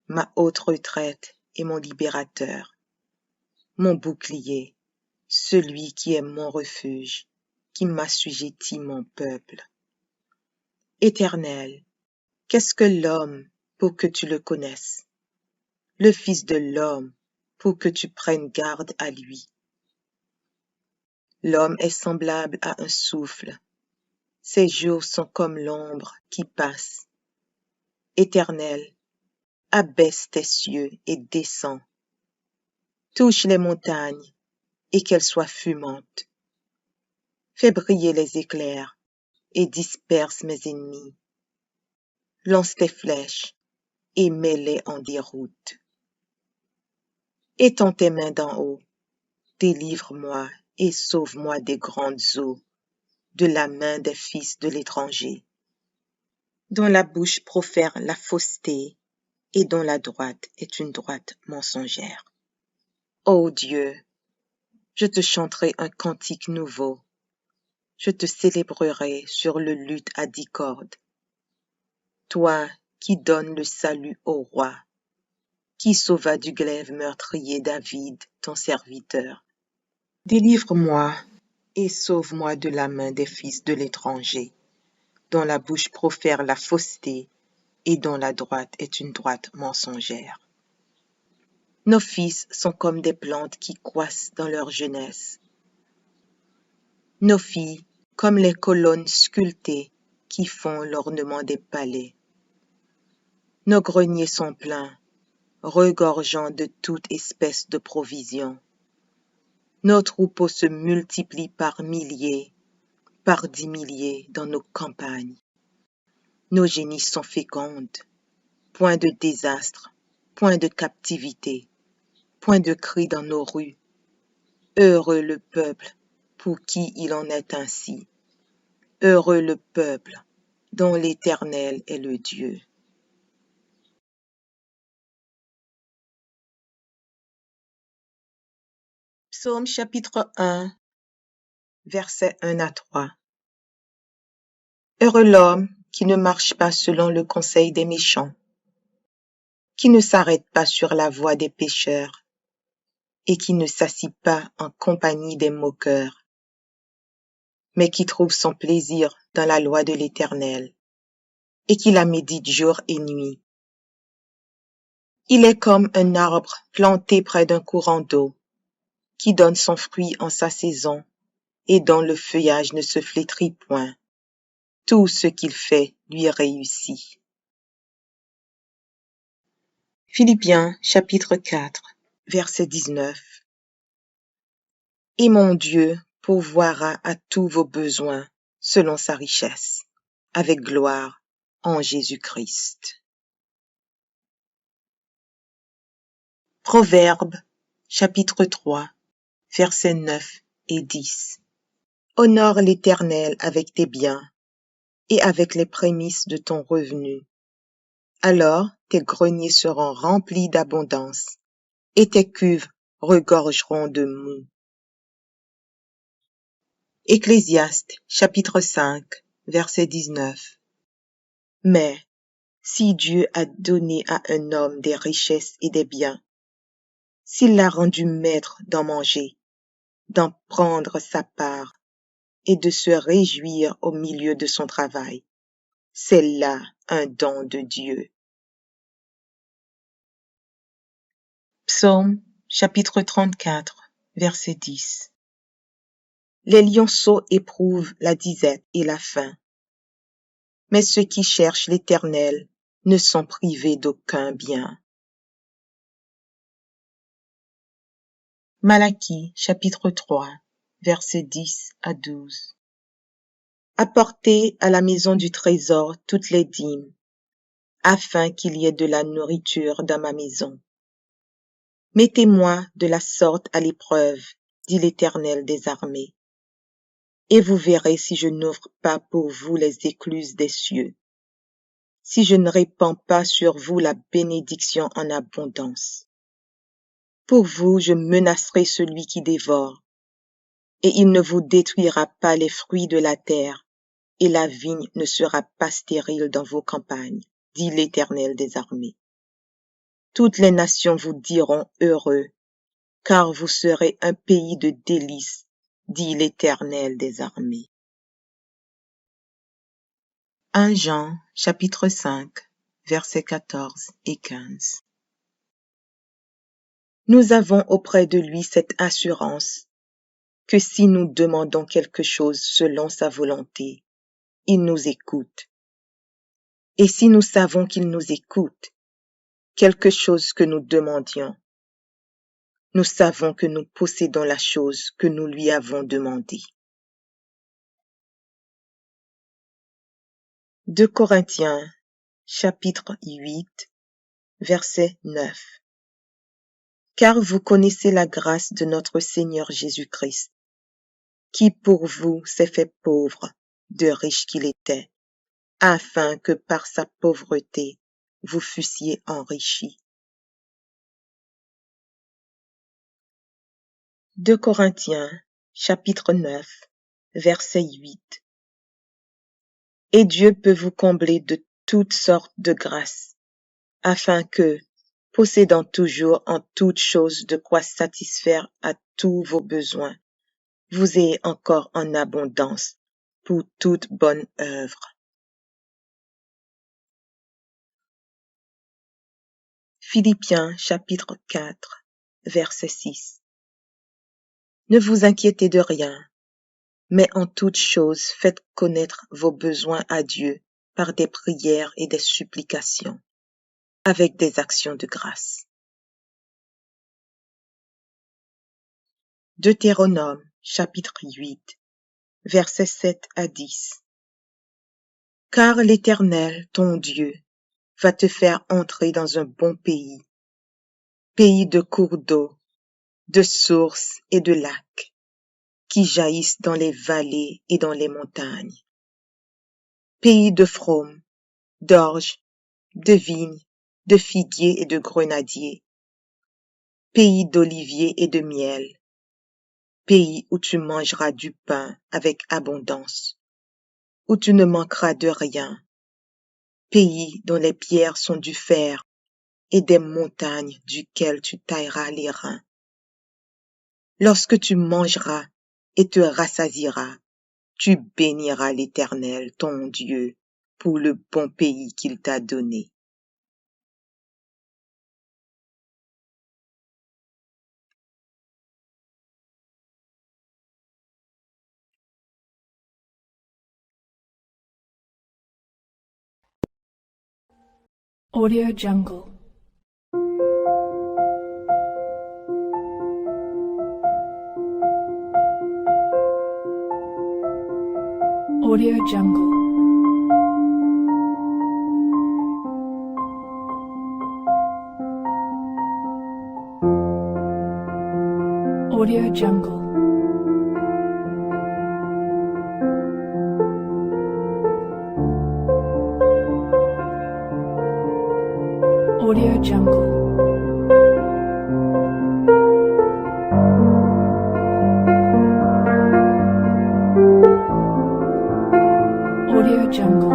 ma haute retraite et mon libérateur, mon bouclier, celui qui est mon refuge, qui m'assujettit mon peuple. Éternel, qu'est-ce que l'homme pour que tu le connaisses? Le Fils de l'homme pour que tu prennes garde à lui. L'homme est semblable à un souffle. Ses jours sont comme l'ombre qui passe. Éternel, abaisse tes cieux et descends. Touche les montagnes et qu'elles soient fumantes. Fais briller les éclairs et disperse mes ennemis. Lance tes flèches et mets-les en déroute. Étends tes mains d'en haut, délivre-moi et sauve-moi des grandes eaux, de la main des fils de l'étranger, dont la bouche profère la fausseté et dont la droite est une droite mensongère. Ô Dieu, je te chanterai un cantique nouveau, je te célébrerai sur le luth à 10 cordes. Toi qui donnes le salut au roi, qui sauva du glaive meurtrier David, ton serviteur. Délivre-moi et sauve-moi de la main des fils de l'étranger, dont la bouche profère la fausseté et dont la droite est une droite mensongère. Nos fils sont comme des plantes qui croissent dans leur jeunesse. Nos filles comme les colonnes sculptées qui font l'ornement des palais. Nos greniers sont pleins, regorgeant de toute espèce de provisions. Nos troupeaux se multiplient par milliers, par 10 milliers dans nos campagnes. Nos génisses sont fécondes, point de désastre, point de captivité, point de cri dans nos rues. Heureux le peuple pour qui il en est ainsi. Heureux le peuple dont l'Éternel est le Dieu. Psaume chapitre 1, versets 1 à 3. Heureux l'homme qui ne marche pas selon le conseil des méchants, qui ne s'arrête pas sur la voie des pécheurs, et qui ne s'assit pas en compagnie des moqueurs, mais qui trouve son plaisir dans la loi de l'Éternel, et qui la médite jour et nuit. Il est comme un arbre planté près d'un courant d'eau, qui donne son fruit en sa saison, et dont le feuillage ne se flétrit point. Tout ce qu'il fait lui réussit. Philippiens chapitre 4, verset 19. Et mon Dieu pourvoira à tous vos besoins selon sa richesse, avec gloire en Jésus-Christ. Proverbes chapitre 3, versets 9 et 10. Honore l'Éternel avec tes biens et avec les prémices de ton revenu. Alors tes greniers seront remplis d'abondance et tes cuves regorgeront de moût. Ecclésiaste chapitre 5, verset 19. Mais si Dieu a donné à un homme des richesses et des biens, s'il l'a rendu maître d'en manger, d'en prendre sa part et de se réjouir au milieu de son travail, c'est là un don de Dieu. Psaume chapitre 34, verset 10. Les lionceaux éprouvent la disette et la faim, mais ceux qui cherchent l'Éternel ne sont privés d'aucun bien. Malachie chapitre 3, versets 10 à 12. Apportez à la maison du trésor toutes les dîmes, afin qu'il y ait de la nourriture dans ma maison. Mettez-moi de la sorte à l'épreuve, dit l'Éternel des armées, et vous verrez si je n'ouvre pas pour vous les écluses des cieux, si je ne répands pas sur vous la bénédiction en abondance. Pour vous, je menacerai celui qui dévore, et il ne vous détruira pas les fruits de la terre, et la vigne ne sera pas stérile dans vos campagnes, dit l'Éternel des armées. Toutes les nations vous diront heureux, car vous serez un pays de délices, dit l'Éternel des armées. 1 Jean, chapitre 5, versets 14 et 15. Nous avons auprès de lui cette assurance, que si nous demandons quelque chose selon sa volonté, il nous écoute. Et si nous savons qu'il nous écoute, quelque chose que nous demandions, nous savons que nous possédons la chose que nous lui avons demandée. 2 Corinthiens, chapitre 8, verset 9. Car vous connaissez la grâce de notre Seigneur Jésus-Christ, qui pour vous s'est fait pauvre, de riche qu'il était, afin que par sa pauvreté vous fussiez enrichis. 2 Corinthiens, chapitre 9, verset 8. Et Dieu peut vous combler de toutes sortes de grâces, afin que, possédant toujours en toutes choses de quoi satisfaire à tous vos besoins, vous ayez encore en abondance pour toute bonne œuvre. Philippiens chapitre 4, verset 6. Ne vous inquiétez de rien, mais en toute chose faites connaître vos besoins à Dieu par des prières et des supplications, avec des actions de grâce. Deutéronome chapitre 8, versets 7 à 10. Car l'Éternel, ton Dieu, va te faire entrer dans un bon pays, pays de cours d'eau, de sources et de lacs, qui jaillissent dans les vallées et dans les montagnes, pays de fraumes, d'orges, de vignes, de figuiers et de grenadiers, pays d'oliviers et de miel, pays où tu mangeras du pain avec abondance, où tu ne manqueras de rien, pays dont les pierres sont du fer et des montagnes duquel tu tailleras les reins. Lorsque tu mangeras et te rassasieras, tu béniras l'Éternel, ton Dieu, pour le bon pays qu'il t'a donné. Audio Jungle. Audio Jungle. Audio Jungle. Audio Jungle. Audio Jungle.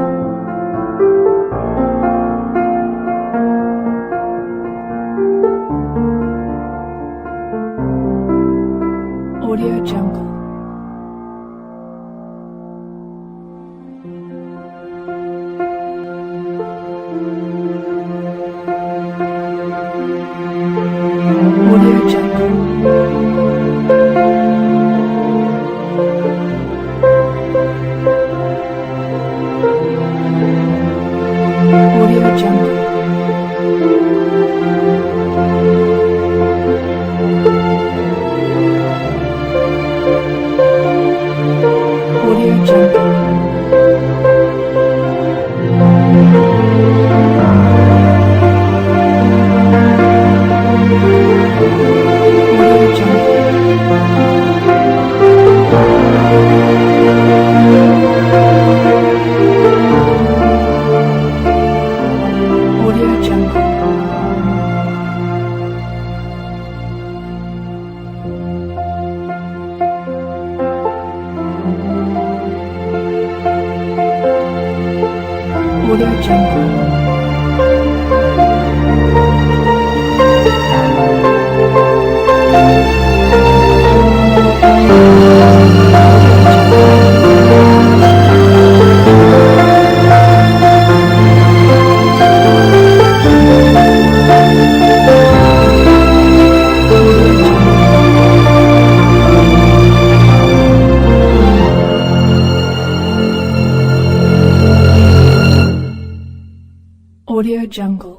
Audio Jungle. Audio Jungle. Audio Jungle. Audio Jungle. Audio Jungle. Audio Jungle. Audio Jungle.